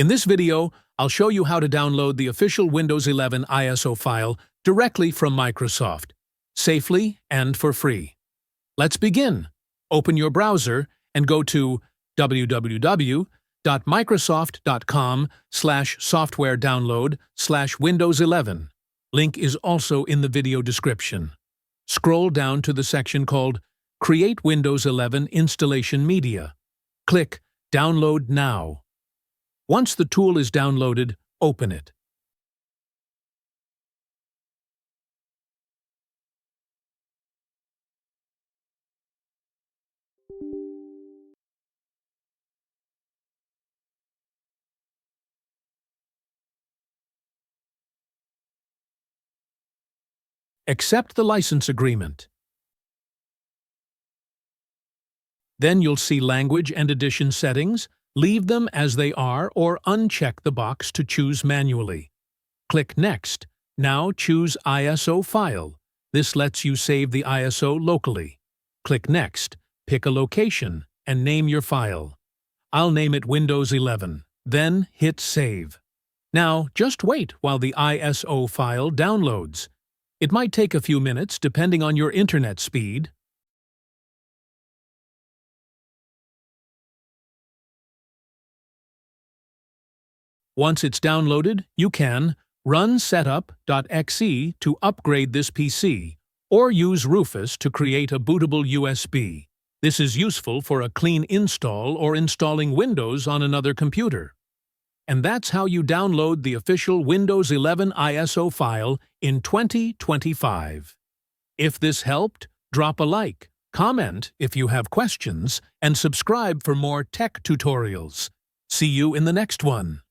In this video, I'll show you how to download the official Windows 11 ISO file directly from Microsoft, safely and for free. Let's begin. Open your browser and go to www.microsoft.com/software-download/Windows 11. Link is also in the video description. Scroll down to the section called Create Windows 11 Installation Media. Click Download Now. Once the tool is downloaded, open it. Accept the license agreement. Then you'll see language and edition settings. Leave them as they are or uncheck the box to choose manually. Click Next. Now choose ISO file. This lets you save the ISO locally. Click Next, pick a location, and name your file. I'll name it Windows 11. Then hit Save. Now just wait while the ISO file downloads. It might take a few minutes depending on your internet speed. Once it's downloaded, you can run setup.exe to upgrade this PC, or use Rufus to create a bootable USB. This is useful for a clean install or installing Windows on another computer. And that's how you download the official Windows 11 ISO file in 2025. If this helped, drop a like, comment if you have questions, and subscribe for more tech tutorials. See you in the next one.